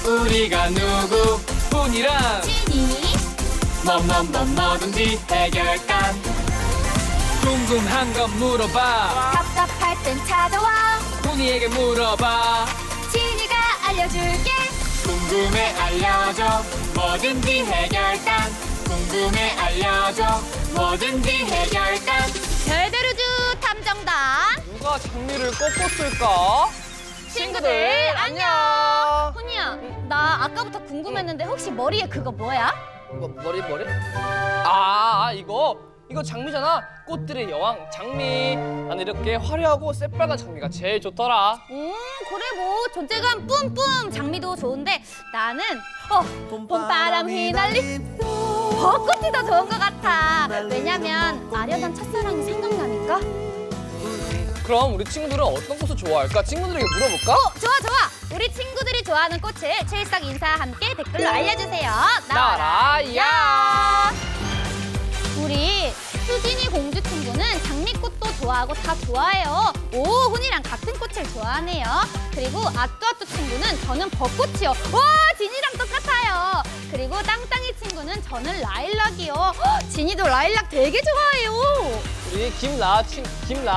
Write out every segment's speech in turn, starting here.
우리가 누구? 훈이랑 지니 뭐든지 해결단. 궁금한 건 물어봐. 답답할 땐 찾아와. 훈이에게 물어봐. 지니가 알려줄게. 궁금해 알려줘. 뭐든지 해결단. 궁금해 알려줘. 뭐든지 해결단. 별베루즈 탐정단. 누가 장미를 꺾었을까? 친구들 안녕. 훈이야, 나 아까부터 궁금했는데 혹시 머리에 그거 뭐야? 머리? 이거 장미잖아. 꽃들의 여왕 장미. 난 이렇게 화려하고 새빨간 장미가 제일 좋더라. 그래 뭐 존재감 뿜뿜 장미도 좋은데 나는 봄바람 휘날린 벚꽃이 더 좋은 것 같아. 왜냐면 아련한 첫사랑이 생각나니까. 그럼 우리 친구들은 어떤 꽃을 좋아할까? 친구들에게 물어볼까? 좋아. 우리 친구들이 좋아하는 꽃을 출석 인사 함께 댓글로 알려주세요. 나라야. 우리 수진이 공주 친구는 장미꽃도 좋아하고 다 좋아해요. 오, 훈이랑 같은 꽃을 좋아하네요. 그리고 아뚜아뚜 친구는 저는 벚꽃이요. 와, 진이랑 똑같아요. 그리고 땅땅이 친구는 저는 라일락이요. 진이도 라일락 되게 좋아해요. 우리 김나아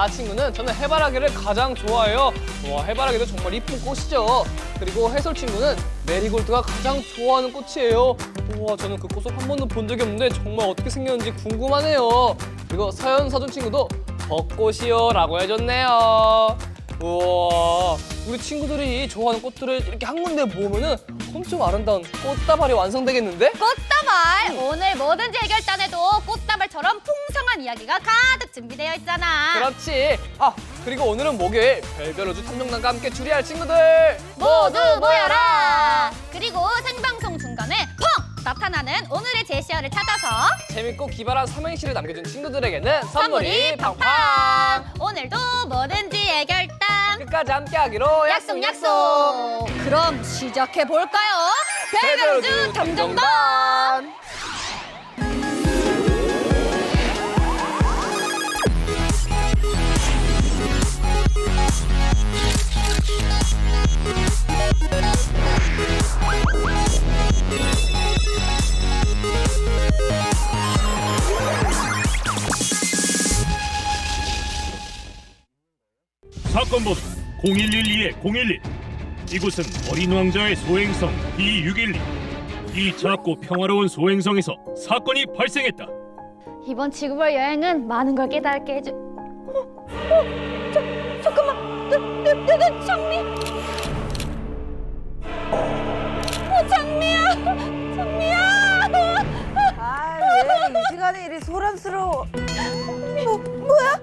친구는 저는 해바라기를 가장 좋아해요. 와, 해바라기도 정말 이쁜 꽃이죠. 그리고 해솔 친구는 메리골드가 가장 좋아하는 꽃이에요. 우와, 저는 그 꽃을 한 번도 본 적이 없는데 정말 어떻게 생겼는지 궁금하네요. 그리고 서현 서준 친구도 벚꽃이요 라고 해줬네요. 우와, 우리 친구들이 좋아하는 꽃들을 이렇게 한 군데 모으면은 엄청 아름다운 꽃다발이 완성되겠는데? 꽃다발! 오늘 뭐든지 해결단에도 꽃다발처럼 풍성한 이야기가 가득 준비되어 있잖아. 그렇지. 그리고 오늘은 목요일 별별우주 탐정단과 함께 추리할 친구들 모두 모여라! 그리고 생방송 중간에 펑! 나타나는 오늘의 제시어를 찾아서 재밌고 기발한 삼행시를 남겨준 친구들에게는 선물이 팡팡! 오늘도 뭐든지 해결단 끝까지 함께하기로 약속! 그럼 시작해볼까요? 별별우주 탐정단! 사건 번호 0112-011. 이곳은 어린 왕자의 소행성 B612. 이 작고 평화로운 소행성에서 사건이 발생했다. 이번 지구별 여행은 많은 걸 깨닫게 해주... 잠깐만! 내가 장미! 장미야! 왜 이 시간에 이리 소란스러워? 뭐야?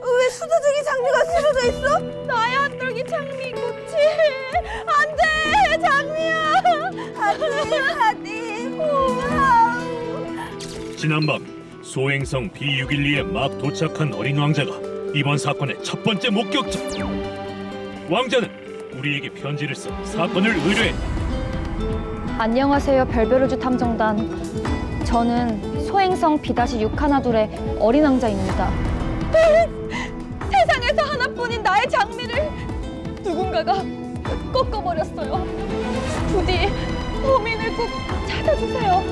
왜 수도적인 장미가 쓰러져 있어? 나야 똘기 장미꽃이 안돼 장미야 하디 지난밤 소행성 B612에 막 도착한 어린 왕자가 이번 사건의 첫 번째 목격자. 왕자는 우리에게 편지를 써 사건을 의뢰했다. 안녕하세요, 별별우주 탐정단. 저는 소행성 B-612의 어린 왕자입니다. 세상에서 하나뿐인 나의 장미를 누군가가 꺾어버렸어요. 부디 범인을 꼭 찾아주세요.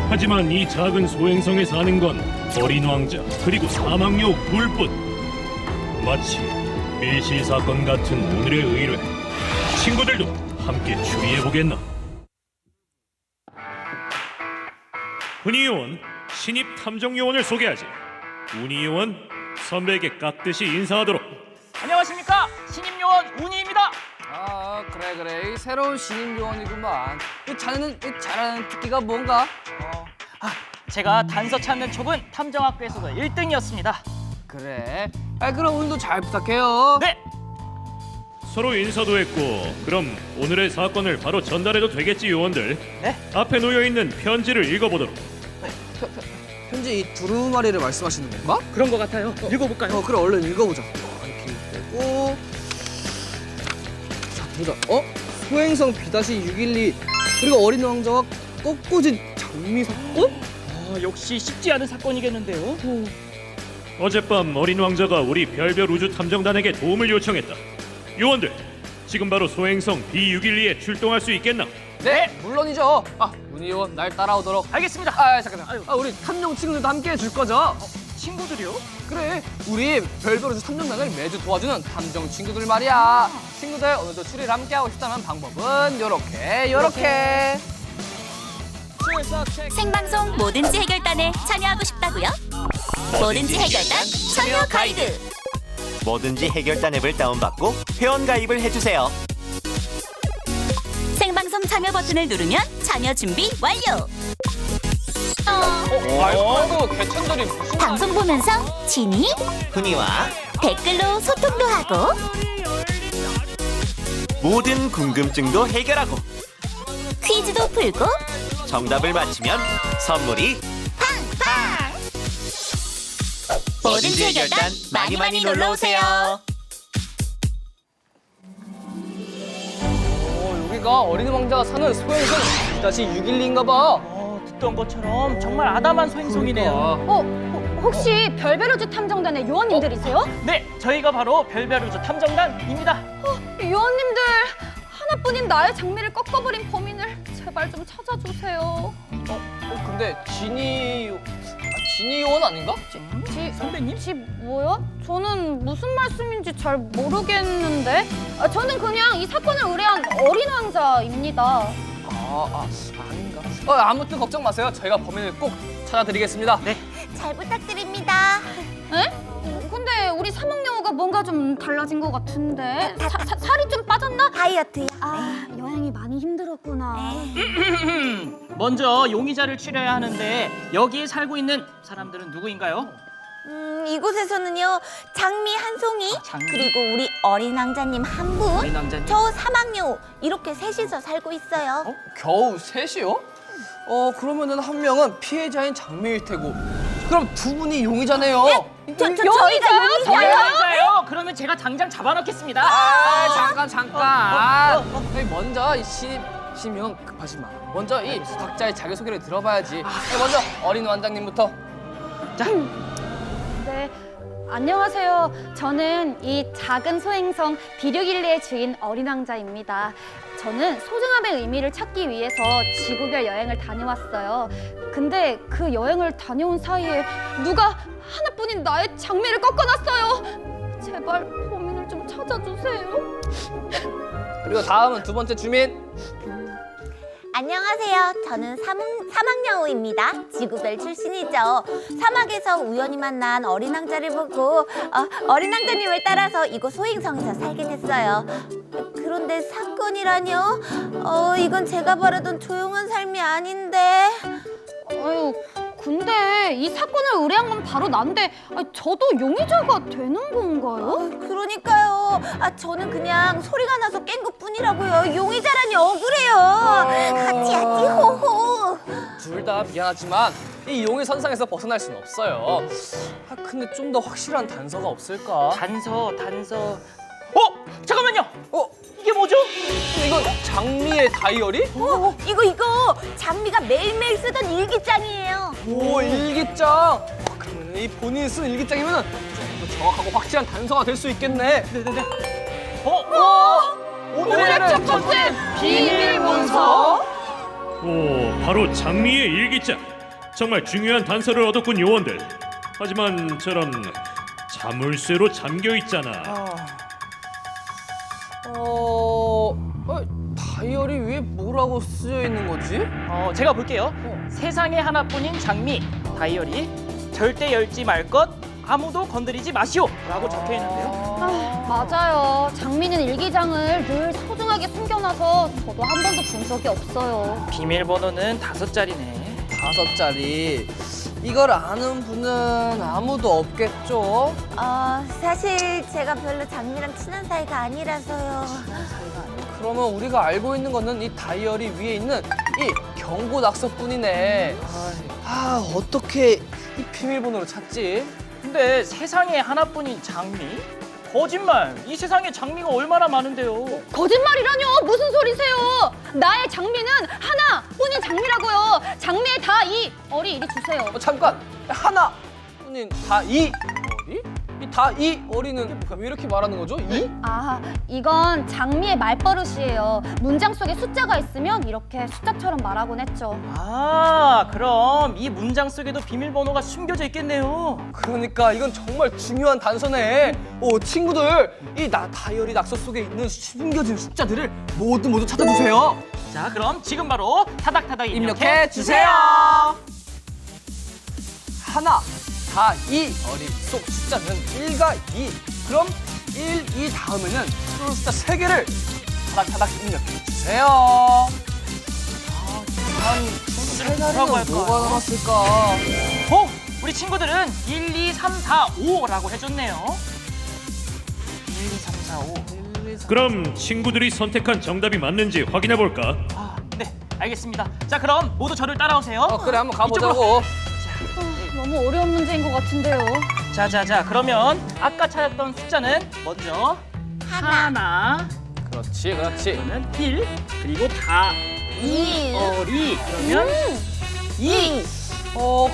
하지만 이 작은 소행성에 사는 건 어린 왕자 그리고 사막여우 둘뿐. 마치 밀실 사건 같은 오늘의 의뢰. 친구들도 함께 추리해보겠나? 훈이 요원 신입 탐정 요원을 소개하지. 운이 요원 선배에게 깍듯이 인사하도록. 안녕하십니까, 신임 요원 운이입니다. 그래 이 새로운 신임 요원이구만. 자네는 잘하는 특기가 뭔가? 제가 단서 찾는 촉은 탐정학교에서도 1등이었습니다. 그래. 그럼 오늘도 잘 부탁해요. 네. 서로 인사도 했고 그럼 오늘의 사건을 바로 전달해도 되겠지 요원들. 네. 앞에 놓여있는 편지를 읽어보도록. 편지 이 두루마리를 말씀하시는 건가? 그런 것 같아요. 읽어볼까요? 그래 얼른 읽어보자. 이렇게 읽고 자 보자. 소행성 B-612 그리고 어린 왕자와 꺾어진 장미 사건? 역시 쉽지 않은 사건이겠는데요. 어젯밤 어린 왕자가 우리 별별 우주 탐정단에게 도움을 요청했다. 요원들, 지금 바로 소행성 B612에 출동할 수 있겠나? 네, 물론이죠. 문희 요원 날 따라오도록. 알겠습니다. 잠깐만. 우리 탐정 친구들도 함께 해줄 거죠? 친구들이요? 그래, 우리 별별 우주 탐정단을 매주 도와주는 탐정 친구들 말이야. 친구들 오늘도 추리를 함께 하고 싶다면 방법은 요렇게. 생방송 뭐든지 해결단에 참여하고 싶다고요? 뭐든지 해결단 참여 가이드. 뭐든지 해결단 앱을 다운받고 회원 가입을 해주세요. 생방송 참여 버튼을 누르면 참여 준비 완료. 아이고, 개천들이 무슨 방송 보면서 지니 훈이와 댓글로 소통도 하고 모든 궁금증도 해결하고 퀴즈도 풀고 정답을 맞히면 선물이 팡팡. 뭐든지 해결단 많이 놀러오세요. 여기가 어린 왕자가 사는 소행성 2-612인가 봐. 듣던 것처럼 정말 아담한 소행성이네요. 혹시 별별 우주 탐정단의 요원님들이세요? 네, 저희가 바로 별별 우주 탐정단입니다. 요원님들, 하나뿐인 나의 장미를 꺾어버린 범인을 제발 좀 찾아주세요. 근데 지니 요원 아닌가? 선배님? 지 뭐요? 저는 무슨 말씀인지 잘 모르겠는데. 저는 그냥 이 사건을 의뢰한 어린 왕자입니다. 아닌가? 아무튼 걱정 마세요. 저희가 범인을 꼭 찾아드리겠습니다. 네. 잘 부탁드립니다. 에? 근데 우리 사막여우가 뭔가 좀 달라진 것 같은데. 살이 좀 빠졌나? 다이어트요. 여행이 많이 힘들었구나. 먼저 용의자를 추려야 하는데 여기에 살고 있는 사람들은 누구인가요? 이곳에서는요 장미 한 송이 장미? 그리고 우리 어린 왕자님 한 분, 어린 왕자님? 저 사막여우 이렇게 셋이서 살고 있어요. 겨우 셋이요? 그러면은 한 명은 피해자인 장미일 테고, 그럼 두 분이 용의자네요. 저희가 용의자요? 용의자요? 그러면 제가 당장 잡아놓겠습니다. 잠깐. 먼저 이 신임형 급하지 마. 먼저 이 각자의 자기소개를 들어봐야지. 먼저 어린 왕자님부터. 네, 안녕하세요. 저는 이 작은 소행성 B612의 주인 어린 왕자입니다. 저는 소중함의 의미를 찾기 위해서 지구별 여행을 다녀왔어요. 근데 그 여행을 다녀온 사이에 누가 하나뿐인 나의 장미를 꺾어놨어요. 제발 범인을 좀 찾아주세요. 그리고 다음은 두 번째 주민. 안녕하세요. 저는 사막여우입니다. 지구별 출신이죠. 사막에서 우연히 만난 어린 왕자를 보고 어린 왕자님을 따라서 이곳 소행성에서 살게 됐어요. 그런데 사건이라뇨? 이건 제가 바라던 조용한 삶이 아닌데. 아유, 근데 이 사건을 의뢰한 건 바로 난데 저도 용의자가 되는 건가요? 그러니까요. 저는 그냥 소리가 나서 깬 것뿐이라고요. 용의자라니 억울해요. 하지 호호. 둘 다 미안하지만 이 용의 선상에서 벗어날 수는 없어요. 근데 좀 더 확실한 단서가 없을까? 단서. 잠깐만요. 이게 뭐죠? 이건 장미의 다이어리? 이거 장미가 매일매일 쓰던 일기장이에요. 오, 일기장. 그러면 이 본인이 쓴 일기장이면 좀 더 정확하고 확실한 단서가 될 수 있겠네. 네네네. 오늘의 첫 번째 비밀 문서. 오, 바로 장미의 일기장. 정말 중요한 단서를 얻었군, 요원들. 하지만 저런 자물쇠로 잠겨 있잖아. 다이어리 위에 뭐라고 쓰여 있는 거지? 제가 볼게요. 세상에 하나뿐인 장미 다이어리 절대 열지 말 것 아무도 건드리지 마시오 라고 적혀 있는데요. 맞아요. 장미는 일기장을 늘 소중하게 숨겨놔서 저도 한 번도 본 적이 없어요. 비밀번호는 5자리네. 5자리. 이걸 아는 분은 아무도 없겠죠? 사실 제가 별로 장미랑 친한 사이가 아니라서요. 그러면 우리가 알고 있는 거는 이 다이어리 위에 있는 이 경고 낙서뿐이네. 어떻게 이 비밀번호를 찾지? 근데 세상에 하나뿐인 장미? 거짓말. 이 세상에 장미가 얼마나 많은데요. 거짓말이라뇨? 무슨 소리세요? 나의 장미는 하나뿐인 장미라고요. 장미의 다 이 어리 이리 주세요. 잠깐 하나 뿐인 다이 어리? 이 다이 어리는 왜 이렇게 말하는 거죠? 이? 아, 이건 장미의 말버릇이에요. 문장 속에 숫자가 있으면 이렇게 숫자처럼 말하곤 했죠. 아, 그럼 이 문장 속에도 비밀번호가 숨겨져 있겠네요. 그러니까 이건 정말 중요한 단서네. 친구들 이 다이어리 낙서 속에 있는 숨겨진 숫자들을 모두 찾아주세요. 자, 그럼 지금 바로 타닥타닥 입력해 주세요. 하나, 다, 이 어리 속 숫자는 1과 2. 그럼 1, 2 다음에는 새로운 숫자 3개를 타닥타닥 입력해 주세요. 뭐라고 할까요? 뭐가 남았을까? 우리 친구들은 1, 2, 3, 4, 5라고 해줬네요. 1, 2, 3, 4, 5. 그럼 친구들이 선택한 정답이 맞는지 확인해 볼까? 아, 네, 알겠습니다. 자, 그럼 모두 저를 따라오세요. 그래 한번 가보자고. 너무 어려운 문제인 것 같은데요. 자, 그러면 아까 찾았던 숫자는 먼저 하나, 그렇지. 그러면 1, 그리고 다, 어리, 그러면 2.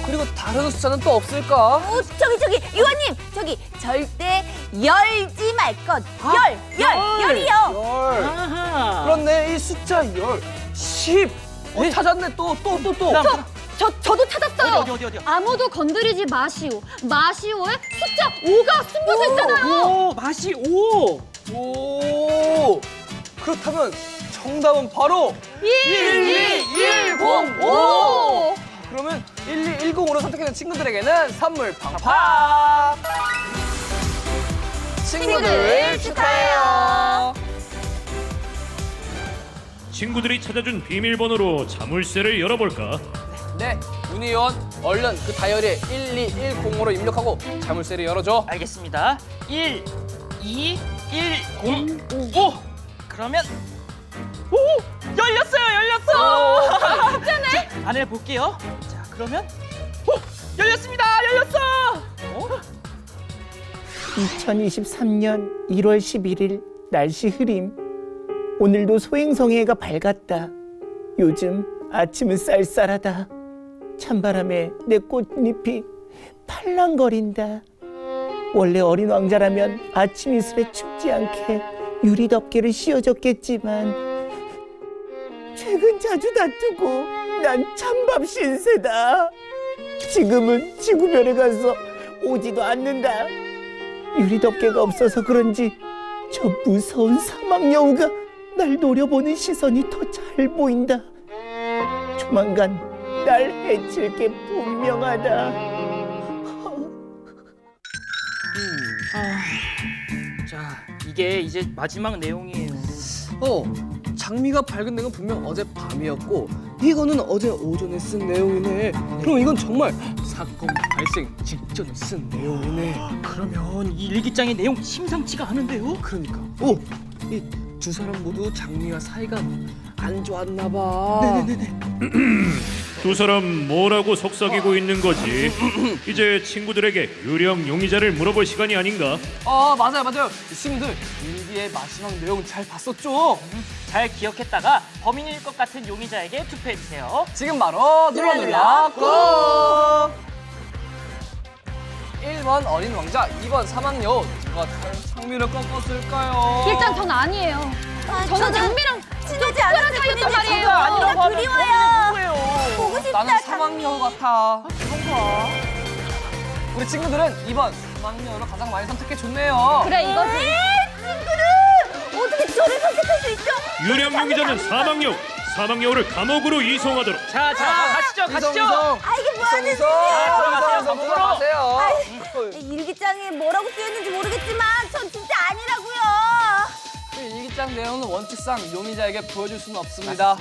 그리고 다른 숫자는 또 없을까? 저기 유아님 저기 절대 열지 말 것. 열이요. 아하. 그렇네. 이 숫자 10. 찾았네. 또. 저도 찾았어요. 어디? 아무도 건드리지 마시오. 마시오에 숫자 5가 숨겨져 있잖아요. 오, 맛이 5. 오. 그렇다면 정답은 바로 12105. 그러면 1210으로 선택된 친구들에게는 선물 팡팡. 친구들 축하해요. 친구들이 찾아준 비밀번호로 자물쇠를 열어볼까? 네, 문희원 얼른 그 다이어리에 1210으로 입력하고 자물쇠를 열어줘. 알겠습니다. 1, 2, 1, 0, 5. 그러면 열렸어요. 진짜네. 안에 볼게요. 자, 그러면 열렸습니다. 열렸어. 2023년 1월 11일 날씨 흐림. 오늘도 소행성의 해가 밝았다. 요즘 아침은 쌀쌀하다. 찬바람에 내 꽃잎이 팔랑거린다. 원래 어린 왕자라면 아침 이슬에 춥지 않게 유리 덮개를 씌워줬겠지만 최근 자주 다투고 난 찬밥 신세다. 지금은 지구별에 가서 오지도 않는다. 유리 덮개가 없어서 그런지 저 무서운 사막 여우가 날 노려보는 시선이 더 잘 보인다. 조만간 날 해칠 게 분명하다. 자, 이게 이제 마지막 내용이에요. 장미가 밝은 내용은 분명 어제 밤이었고 이거는 어제 오전에 쓴 내용이네. 그럼 이건 정말 사건 발생 직전에 쓴 내용이네. 그러면 이 일기장의 내용 심상치가 않은데요? 그러니까 이 두 사람 모두 장미와 사이가 안 좋았나 봐. 네네네. 두 사람 뭐라고 속삭이고 있는 거지? 이제 친구들에게 유령 용의자를 물어볼 시간이 아닌가? 맞아요. 친구들 일기의 마지막 내용 잘 봤었죠? 잘 기억했다가 범인일 것 같은 용의자에게 투표해주세요. 지금 바로 눌러 꾹! 1번 어린 왕자, 2번 사막여우. 누가 장미를 꺾었을까요? 일단 전 아니에요. 저는 장미랑 친하지 않았을 사이였단 뿐이지 말이에요. 저도 그리워요. 보고 싶다. 나는 사막여우 같아. 이건가? 우리 친구들은 2번 사막여우를 가장 많이 선택해줬네요. 그래 이거지. 친구들 어떻게 저를 선택할 수 있죠? 유령 용의자는 사막여우. 사막여우를 감옥으로 이송하도록. 자, 가시죠. 이게 뭐 하는 이성. 들어가세요. 들어가세요. 일기장에 뭐라고 쓰였는지 모르겠지만 전 진짜 아니라고요. 일기장 내용은 원칙상 용의자에게 보여줄 수는 없습니다.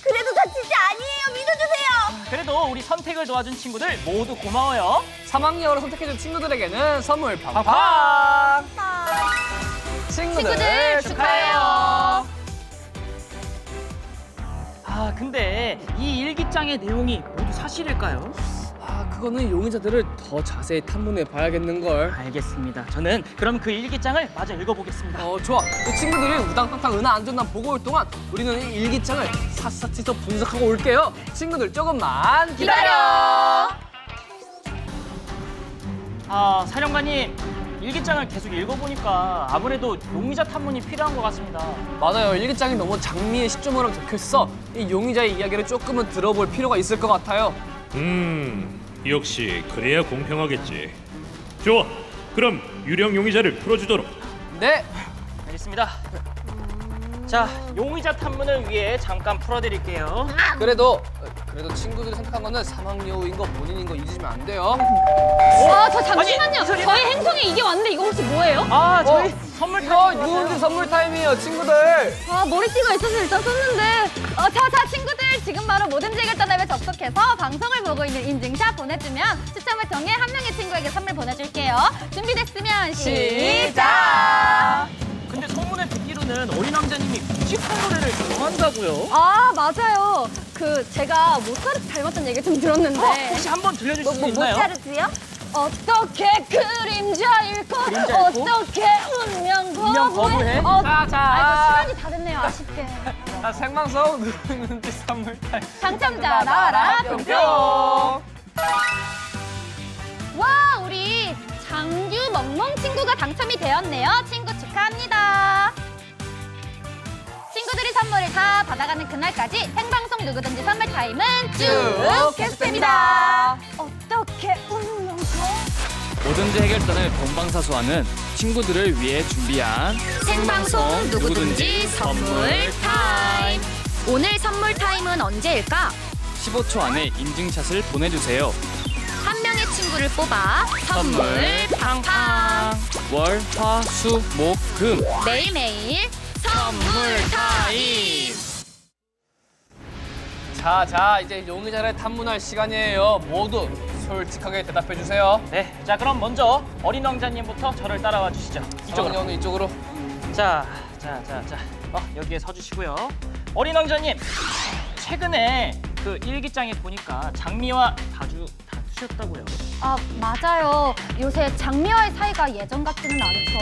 그래도 저 진짜 아니에요. 믿어주세요. 그래도 우리 선택을 도와준 친구들 모두 고마워요. 사막여우를 선택해준 친구들에게는 선물 팡팡! 친구들 축하해요. 근데 이 일기장의 내용이 모두 사실일까요? 그거는 용의자들을 더 자세히 탐문해 봐야겠는걸. 알겠습니다. 저는 그럼 그 일기장을 마저 읽어보겠습니다. 좋아. 이 친구들이 우당탕탕 은하 안전단 보고 올 동안 우리는 이 일기장을 샅샅이 더 분석하고 올게요. 친구들 조금만 기다려. 아, 사령관님. 일기장을 계속 읽어보니까 아무래도 용의자 탐문이 필요한 것 같습니다. 맞아요. 일기장이 너무 장미의 시점으로 적혀있어. 이 용의자의 이야기를 조금은 들어볼 필요가 있을 것 같아요. 역시 그래야 공평하겠지. 좋아, 그럼 유령 용의자를 풀어주도록. 네. 알겠습니다. 자, 용의자 탐문을 위해 잠깐 풀어드릴게요. 그래도 친구들이 생각한 거는 사망여우인 거 본인인 거 잊으면 안 돼요. 저 잠시만요. 저희 행성에 이게 왔는데 이거 혹시 뭐예요? 아, 저희 선물 타임. 누군지 선물 타임이에요, 친구들. 머리띠가 있어서 일단 썼는데. 자, 친구들 지금 바로 뭐든지 해결단앱에 접속해서 방송을 보고 있는 인증샷 보내주면 추첨을 통해 한 명의 친구에게 선물 보내줄게요. 준비됐으면 시작! 근데 소문에 듣기로는 어린 왕자님이 뮤지컬 노래를 좋아한다고요? 맞아요. 제가 모차르트 닮았다는 얘기 좀 들었는데. 혹시 한번 들려줄 수 있나요? 모차르트요? 어떻게 그림자 읽고 그림자 읽고? 어떻게 운명 운명 거부해? 자. 시간이 다 됐네요, 아쉽게. 생방송 누르는지 선물 타임. 당첨자 나와라 뿅뿅. 와, 우리 장규 멍멍 친구가 당첨이 되었네요. 친구 축하합니다. 친구들이 선물을 다 받아가는 그날까지 생방송 누구든지 선물 타임은 쭉 계속됩니다. 어떻게 운명 뭐든지 해결단을 본방사수하는 친구들을 위해 준비한 생방송 누구든지 선물 타임. 오늘 선물 타임은 언제일까? 15초 안에 인증샷을 보내주세요. 한 명의 친구를 뽑아 선물 팡팡. 월, 화, 수, 목, 금. 매일매일 선물 타임. 자, 이제 용의자를 탐문할 시간이에요. 모두 솔직하게 대답해 주세요. 네, 자 그럼 먼저 어린 왕자님부터 저를 따라와 주시죠. 이쪽으로. 이쪽으로. 자, 여기에 서주시고요. 어린 왕자님, 최근에 그 일기장에 보니까 장미와 다투셨다고요. 맞아요. 요새 장미와의 사이가 예전 같지는 않죠.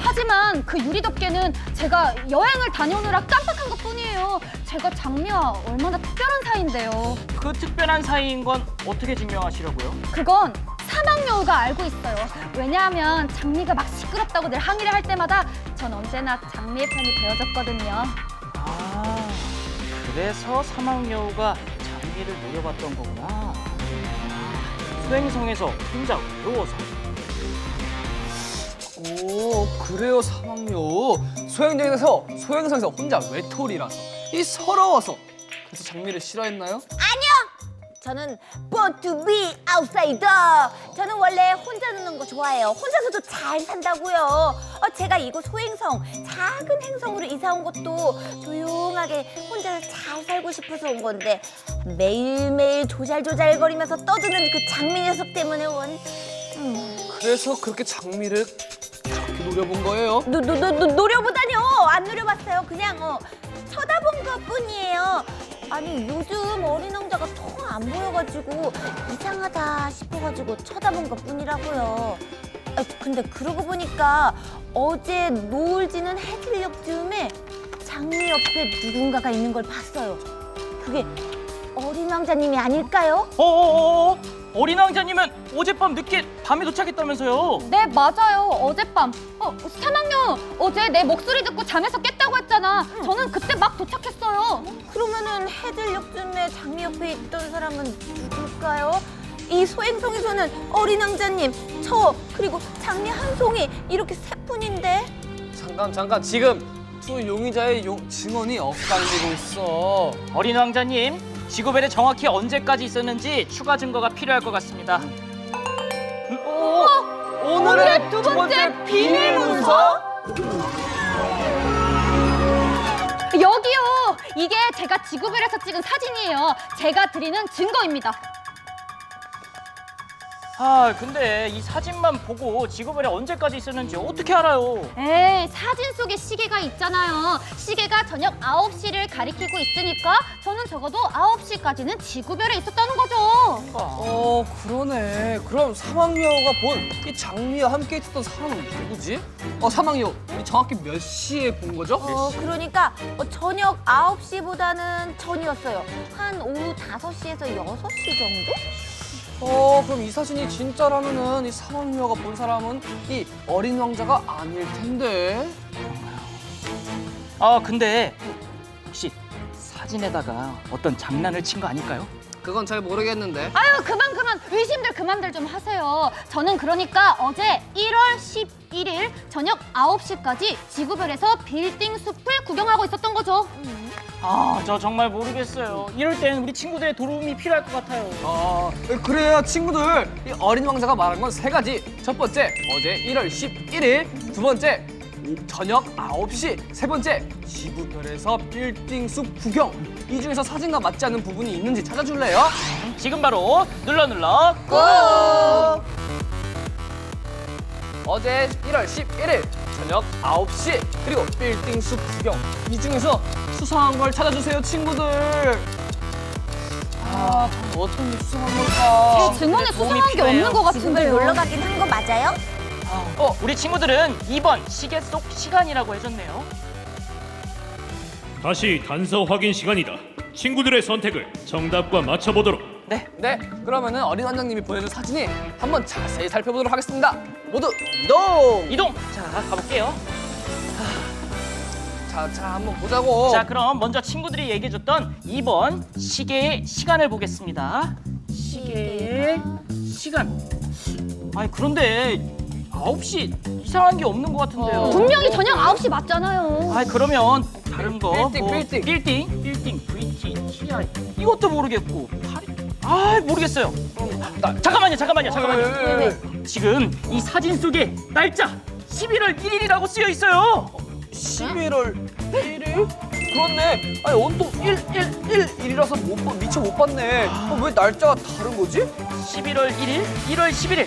하지만 그 유리덮개는 제가 여행을 다녀오느라 깜빡한 것뿐이에요. 제가 장미와 얼마나 특별한 사이인데요. 그 특별한 사이인 건 어떻게 증명하시려고요? 그건 사막여우가 알고 있어요. 왜냐하면 장미가 막 시끄럽다고 늘 항의를 할 때마다 전 언제나 장미의 편이 되어줬거든요. 아, 그래서 사막여우가 장미를 노려봤던 거구나. 소행성에서 혼자 외로워서. 오, 그래요, 사막여우. 소행성에서 혼자 외톨이라서. 서러워서. 그래서 장미를 싫어했나요? 저는 born to be outsider. 저는 원래 혼자 노는 거 좋아해요. 혼자서도 잘 산다고요. 제가 이곳 소행성, 작은 행성으로 이사 온 것도 조용하게 혼자서 잘 살고 싶어서 온 건데 매일매일 조잘조잘거리면서 떠드는 그 장미 녀석 때문에 그래서 그렇게 장미를 그렇게 노려본 거예요? 노려보다뇨. 안 노려봤어요. 그냥 쳐다본 것뿐이에요. 아니 요즘 어린 왕자가 통 안 보여가지고 이상하다 싶어가지고 쳐다본 것뿐이라고요. 근데 그러고 보니까 어제 노을 지는 해질녘 즈음에 장미 옆에 누군가가 있는 걸 봤어요. 그게 어린 왕자님이 아닐까요? 어린 왕자님은 어젯밤 늦게 밤에 도착했다면서요? 네, 맞아요. 어젯밤. 사막여우, 어제 내 목소리 듣고 잠에서 깼다고 했잖아. 저는 그때 막 도착했어요. 그러면은 해질녘쯤에 장미 옆에 있던 사람은 누굴까요? 이 소행성에서는 어린 왕자님, 저, 그리고 장미 한 송이 이렇게 세 분인데. 잠깐. 지금 두 용의자의 증언이 엇갈리고 있어. 어린 왕자님, 지구벨에 정확히 언제까지 있었는지 추가 증거가 필요할 것 같습니다. 오늘의 두 번째 비밀 문서? 여기요. 이게 제가 지구별에서 찍은 사진이에요. 제가 드리는 증거입니다. 아, 근데 이 사진만 보고 지구별이 언제까지 있었는지 어떻게 알아요? 에이, 사진 속에 시계가 있잖아요. 시계가 저녁 9시를 가리키고 있으니까 저는 적어도 9시까지는 지구별에 있었다는 거죠. 그러네. 그럼 사막여우가 본 이 장미와 함께 있었던 사람은 누구지? 사막여우, 우리 정확히 몇 시에 본 거죠? 그러니까 저녁 9시보다는 전이었어요. 한 오후 5시에서 6시 정도? 그럼 이 사진이 진짜라면은 이 사막여우가 본 사람은 이 어린 왕자가 아닐 텐데. 아, 근데 혹시 사진에다가 어떤 장난을 친 거 아닐까요? 그건 잘 모르겠는데. 아유, 그만 의심들 그만들 좀 하세요. 저는 그러니까 어제 1월 11일 저녁 9시까지 지구별에서 빌딩 숲을 구경하고 있었던 거죠. 아, 저 정말 모르겠어요. 이럴 땐 우리 친구들의 도움이 필요할 것 같아요. 그래요, 친구들. 이 어린 왕자가 말한 건 3가지. 첫 번째, 어제 1월 11일. 두 번째, 저녁 9시. 세 번째, 지구별에서 빌딩 숲 구경. 이 중에서 사진과 맞지 않는 부분이 있는지 찾아줄래요? 지금 바로 눌러 꾹! 어제 1월 11일 저녁 9시 그리고 빌딩 숲 구경. 이 중에서 수상한 걸 찾아주세요, 친구들. 어떤 게 수상한 걸까? 증언에 수상한 게 없는 것 지구별 같은데요. 놀러 가긴 한 거 맞아요? 우리 친구들은 2번 시계 속 시간이라고 해줬네요. 다시 단서 확인 시간이다. 친구들의 선택을 정답과 맞춰보도록. 네, 그러면은 어린 원장님이 보내준 사진이 한번 자세히 살펴보도록 하겠습니다. 모두 이동! 자, 가볼게요. 자, 한번 보자고. 자, 그럼 먼저 친구들이 얘기해줬던 2번 시계의 시간을 보겠습니다. 시계의 시간. 아니, 그런데 9시 이상한 게 없는 것 같은데요. 분명히 저녁 9시 맞잖아요. 아, 그러면 다른 거 빌딩. 빌딩, VT, TI 이것도 모르겠고 모르겠어요. 잠깐만요. 지금 이 사진 속에 날짜 11월 1일이라고 쓰여 있어요. 11월 1일? 그렇네. 아니, 온통 1이라서 미처 못 봤네. 왜 날짜가 다른 거지? 11월 1일, 1월 11일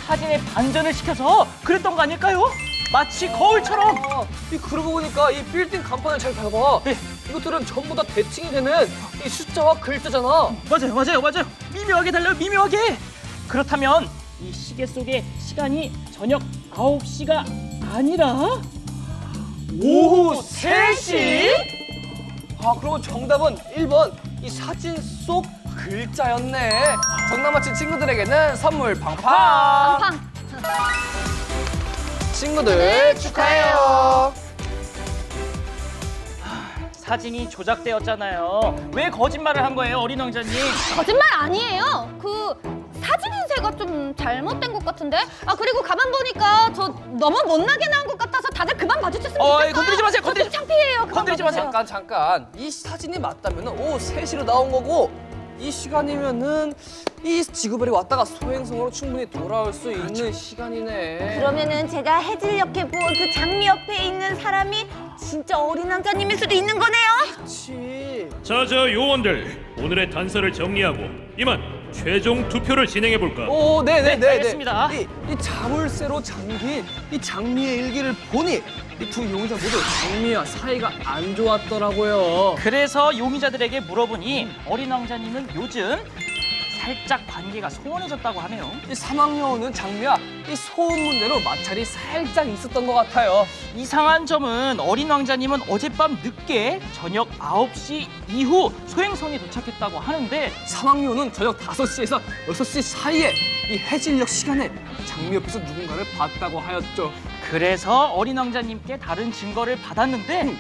사진에 반전을 시켜서 그랬던 거 아닐까요? 마치 거울처럼. 그러고 보니까 이 빌딩 간판을 잘 봐봐. 네. 이것들은 전부 다 대칭이 되는 이 숫자와 글자잖아. 맞아요. 미묘하게 달라요, 미묘하게. 그렇다면 이 시계 속의 시간이 저녁 9시가 아니라 오후 3시? 그러면 정답은 1번 이 사진 속 글자였네. 정답 맞힌 친구들에게는 선물 팡팡. 팡팡. 친구들 축하해요. 사진이 조작되었잖아요. 왜 거짓말을 한 거예요, 어린 왕자님? 거짓말 아니에요. 그 사진 인쇄가 좀 잘못된 것 같은데. 그리고 가만 보니까 저 너무 못나게 나온 것 같아서 다들 그만 봐주셨으면 좋겠어요. 건드리지 마세요. 좀 창피해요. 그만 건드리지 마세요. 잠깐. 이 사진이 맞다면 오후 3시로 나온 거고 이 시간이면은 이 지구별이 왔다가 소행성으로 충분히 돌아올 수 있는 시간이네. 그러면은 제가 해질녘에 본 그 장미 옆에 있는 사람이 진짜 어린 왕자님일 수도 있는 거네요. 그렇지. 자, 요원들, 오늘의 단서를 정리하고 이만 최종 투표를 진행해볼까? 네. 알겠습니다. 이 자물쇠로 잠긴 이 장미의 일기를 보니 이 두 용의자 모두 장미와 사이가 안 좋았더라고요. 그래서 용의자들에게 물어보니 어린 왕자님은 요즘 살짝 관계가 소원해졌다고 하네요. 이 사막여우는 장미와 이 소음 문제로 마찰이 살짝 있었던 것 같아요. 이상한 점은 어린 왕자님은 어젯밤 늦게 저녁 9시 이후 소행성에 도착했다고 하는데 사막여우는 저녁 5시에서 6시 사이에 이 해질녘 시간에 장미 옆에서 누군가를 봤다고 하였죠. 그래서 어린 왕자님께 다른 증거를 받았는데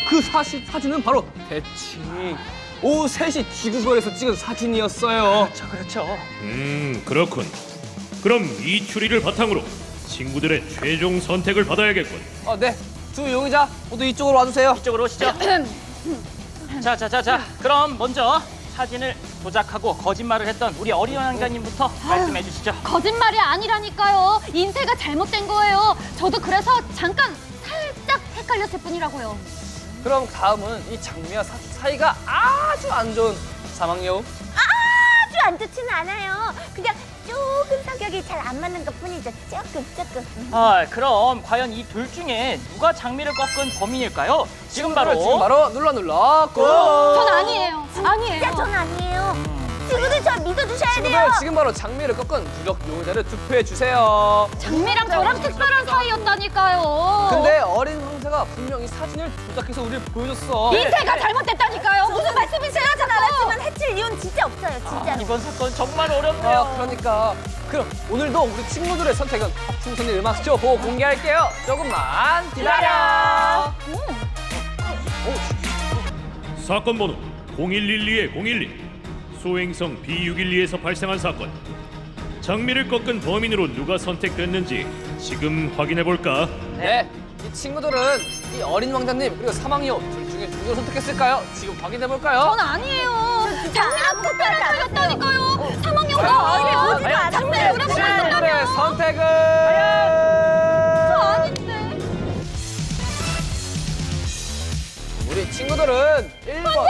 그 사진은 바로 대칭 오후 3시 지구별에서 찍은 사진이었어요. 그렇죠. 그렇군. 그럼 이 추리를 바탕으로 친구들의 최종 선택을 받아야겠군. 네. 두 용의자 모두 이쪽으로 와주세요. 이쪽으로 오시죠. 자. 그럼 먼저 사진을 조작하고 거짓말을 했던 우리 어린 왕자님부터 말씀해 주시죠. 거짓말이 아니라니까요. 인쇄가 잘못된 거예요. 저도 그래서 잠깐 살짝 헷갈렸을 뿐이라고요. 그럼 다음은 이 장미와 사이가 아주 안 좋은 사막여우. 아주 안 좋지는 않아요. 그냥 조금 잘 안 맞는 것 뿐이죠. 조금. 아, 그럼 과연 이 둘 중에 누가 장미를 꺾은 범인일까요? 지금 바로 눌러 꾹. 전 아니에요. 아니에요. 진짜 전 아니에요. 친구들 저 믿어주셔야 돼요. 친구들 지금 바로 장미를 꺾은 부적 용의자를 투표해 주세요. 장미랑 저랑 특별한 사이였다니까요. 근데 어린 황제가 분명히 사진을 조작해서 우리를 보여줬어. 이태가 잘못됐다니까요. 무슨 말씀이세요? 전 알았지만 해칠 이유는 진짜 없어요. 진짜로. 이번 사건 정말 어렵네요. 그러니까 그럼 오늘도 우리 친구들의 선택은 학생생일 음악쇼 보고 공개할게요. 조금만 기다려. 사건 번호 0112-012 소행성 B612에서 발생한 사건. 장미를 꺾은 범인으로 누가 선택됐는지 지금 확인해 볼까? 네, 이 친구들은 이 어린 왕자님 그리고 사망여 둘 중에 누구를 선택했을까요? 지금 확인해 볼까요? 전 아니에요. 장미랑 특별한 사이였다니까요. 사망여가 어, 아니에요. 장미를 물어보고 친구들의 있었다며. 선택은 저 아닌데. 우리 친구들은 1번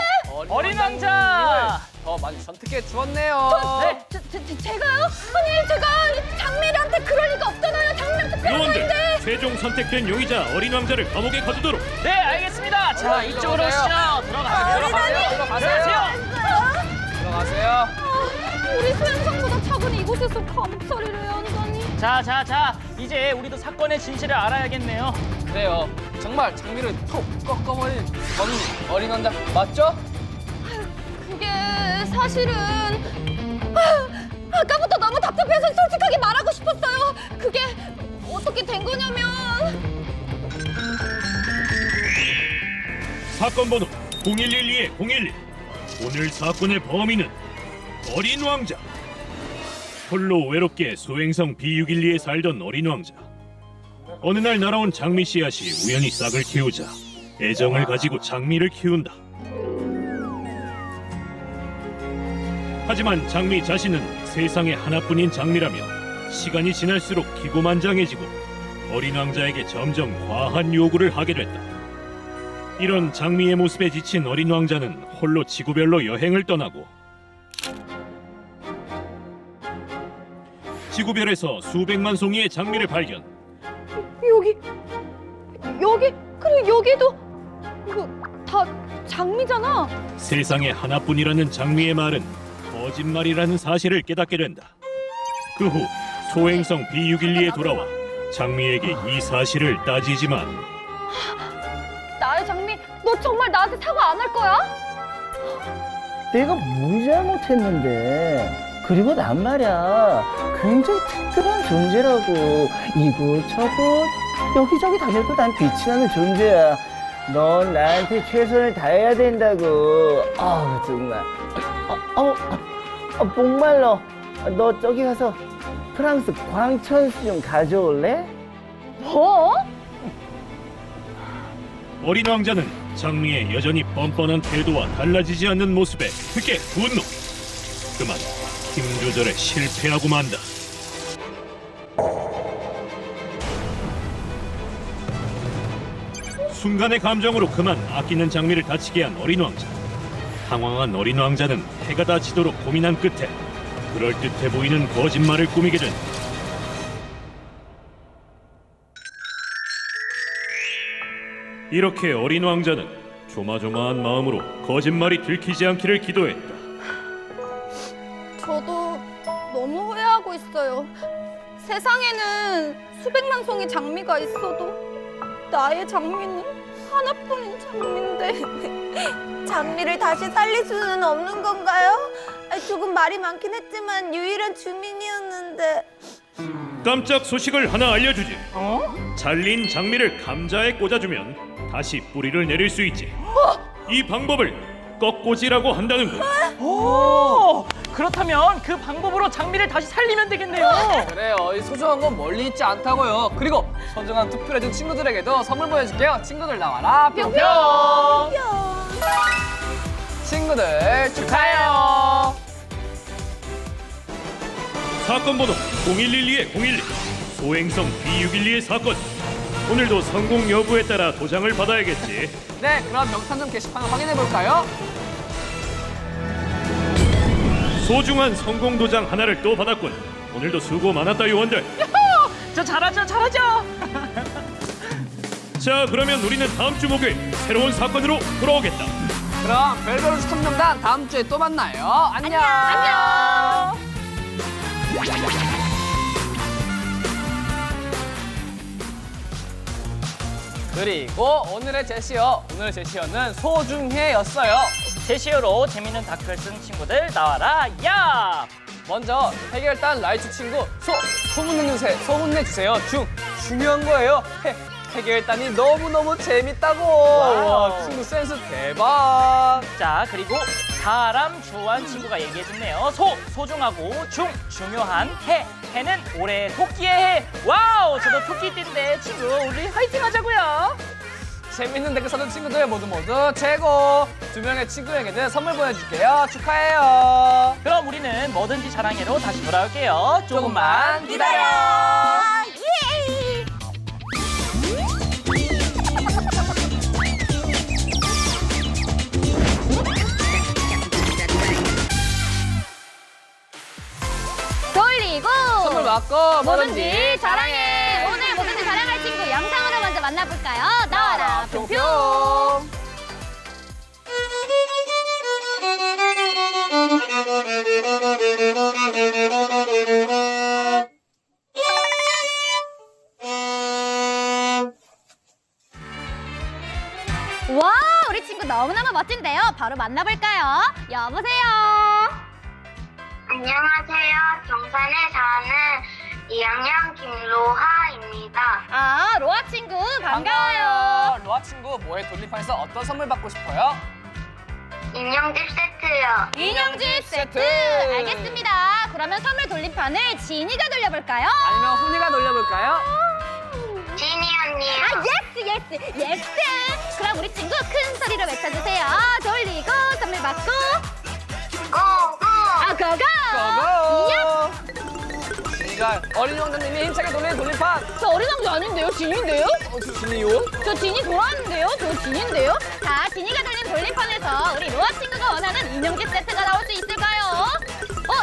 어린 왕자. 더 많이 선택해 주었네요. 네. 제가요? 아니 제가 장미한테 그럴 리가 없잖아요. 장미랑 특별한 요원들 사이인데. 최종 선택된 용의자 어린 왕자를 감옥에 가두도록. 네, 알겠습니다. 자, 이쪽으로 오시죠. 들어가세요. 우리 수영장보다 작은 이곳에서 감찰을 해야 한다니. 자, 이제 우리도 사건의 진실을 알아야겠네요. 그래요. 정말 장미를 톡 꺾어버린 범인 어린 왕자 맞죠? 그게 사실은 아까부터 너무 답답해서 솔직하게 말하고 싶었어요. 그게 어떻게 된 거냐면 사건 번호 0112-012 오늘 사건의 범인은 어린 왕자. 홀로 외롭게 소행성 B612에 살던 어린 왕자. 어느 날 날아온 장미 씨앗이 우연히 싹을 틔우자 애정을 가지고 장미를 키운다. 하지만 장미 자신은 세상에 하나뿐인 장미라며 시간이 지날수록 기고만장해지고 어린 왕자에게 점점 과한 요구를 하게 됐다. 이런 장미의 모습에 지친 어린 왕자는 홀로 지구별로 여행을 떠나고 지구별에서 수백만 송이의 장미를 발견. 여기 그리고 여기도 이거 다 장미잖아. 세상에 하나뿐이라는 장미의 말은 거짓말이라는 사실을 깨닫게 된다. 그 후 소행성 B612에 돌아와 장미에게 이 사실을 따지지만 나의 장미, 너 정말 나한테 사과 안 할 거야? 내가 뭘 잘못했는데. 그리고 난 말이야 굉장히 특별한 존재라고. 이곳저곳 여기저기 다녀도 난 빛이 나는 존재야. 넌 나한테 최선을 다해야 된다고. 아우 정말. 목말라. 너 저기 가서 프랑스 광천수 좀 가져올래? 뭐? 어린 왕자는 장미의 여전히 뻔뻔한 태도와 달라지지 않는 모습에 크게 분노. 그만 힘 조절에 실패하고 만다. 순간의 감정으로 그만 아끼는 장미를 다치게 한 어린 왕자. 당황한 어린 왕자는 해가 다 지도록 고민한 끝에 그럴듯해 보이는 거짓말을 꾸미게 된다. 이렇게 어린 왕자는 조마조마한 마음으로 거짓말이 들키지 않기를 기도했다. 저도 너무 후회하고 있어요. 세상에는 수백만 송이 장미가 있어도 나의 장미는 하나뿐인 장미인데. 장미를 다시 살릴 수는 없는 건가요? 조금 말이 많긴 했지만 유일한 주민이었는데. 깜짝 소식을 하나 알려주지. 잘린 장미를 감자에 꽂아주면 다시 뿌리를 내릴 수 있지. 이 방법을 꺾꽂이라고 한다는 거야. 오, 그렇다면 그 방법으로 장미를 다시 살리면 되겠네요. 그래요. 이 소중한 건 멀리 있지 않다고요. 그리고 소중한 투표를 해준 친구들에게도 선물 보내줄게요. 친구들 나와라. 뿅뿅. 친구들 축하해요. 사건 번호 0112-012 소행성 B612의 사건. 오늘도 성공 여부에 따라 도장을 받아야겠지. 네, 그럼 명탐정 게시판 확인해 볼까요? 소중한 성공 도장 하나를 또 받았군. 오늘도 수고 많았다 요원들. 저 잘하죠. 자, 그러면 우리는 다음 주 목요일 새로운 사건으로 돌아오겠다. 그럼 별별 수첩명단 다음 주에 또 만나요. 안녕. 그리고 오늘의 제시어. 오늘의 제시어는 소중해였어요. 제시어로 재밌는 댓글 쓴 친구들 나와라. 야! 먼저 해결단 라이트 친구 소문내주세요. 중요한 거예요. 해결단이 너무너무 재밌다고. 와, 친구 센스 대박. 자, 그리고 다람 주한 친구가 얘기해줬네요. 소중하고 중요한 해는 올해 토끼의 해. 와우, 저도 토끼띠인데 친구 우리 화이팅 하자고요. 재밌는 댓글 써준 친구들 모두 최고. 2명의 친구에게는 선물 보내줄게요. 축하해요. 그럼 우리는 뭐든지 자랑해로 다시 돌아올게요. 조금만 기다려. 예! 돌리고 선물 받고 뭐든지 자랑해. 오늘 뭐든지 자랑할 친구 영상으로 먼저 만나볼까요? 나와라 평평. 와, 우리 친구 너무너무 멋진데요. 바로 만나볼까요? 여보세요. 안녕하세요. 경산에 사는 2학년 김로하입니다. 아, 로아 친구 반가워요. 로아 친구 뭐해 돌림판에서 어떤 선물 받고 싶어요? 인형집 세트요. 인형집 세트. 알겠습니다. 그러면 선물 돌림판을 지니가 돌려볼까요? 아니면 훈이가 돌려볼까요? 지니 언니요. 예스. 그럼 우리 친구 큰 소리로 외쳐주세요. 돌리고 선물 받고 고고. 고고. 지니가 어린 왕자님이 힘차게 돌리는 돌림판. 저 어린 왕자 아닌데요? 지니인데요? 지니요? 저 지니 좋아하는데요? 저 지니인데요? 자, 지니가 돌린 돌림판에서 우리 로아 친구가 원하는 인형집 세트가 나올 수 있을까요?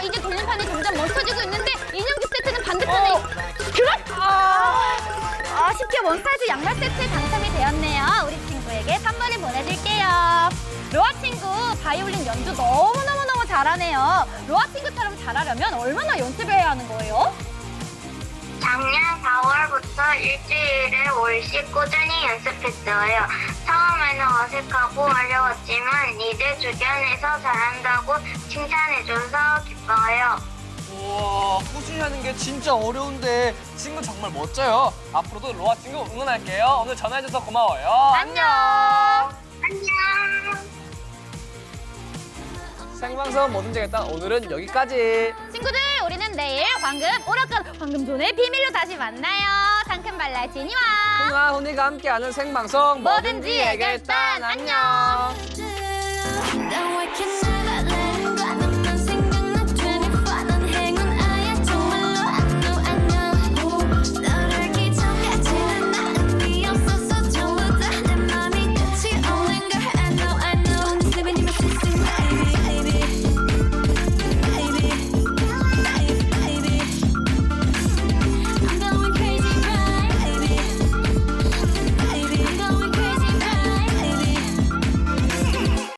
이제 돌림판이 점점 멈춰지고 있는데 인형집 세트는 반대편에 쉽게 원사이즈 양말 세트 당첨이 되었네요. 우리 친구에게 선물을 보내줄게요. 로아 친구 바이올린 연주 너무너무 잘하네요. 로아 친구처럼 잘하려면 얼마나 연습을 해야 하는 거예요? 작년 4월부터 일주일에 5일씩 꾸준히 연습했어요. 처음에는 어색하고 어려웠지만 이제 주변에서 잘한다고 칭찬해줘서 기뻐요. 우와, 꾸준히 하는 게 진짜 어려운데 친구 정말 멋져요. 앞으로도 로아 친구 응원할게요. 오늘 전화해줘서 고마워요. 안녕. 생방송 뭐든지 일단 오늘은 여기까지. 친구들, 우리는 내일 황금존의 비밀로 다시 만나요. 상큼발랄 지니와 훈이가 함께하는 생방송 뭐든지 해결단. 안녕.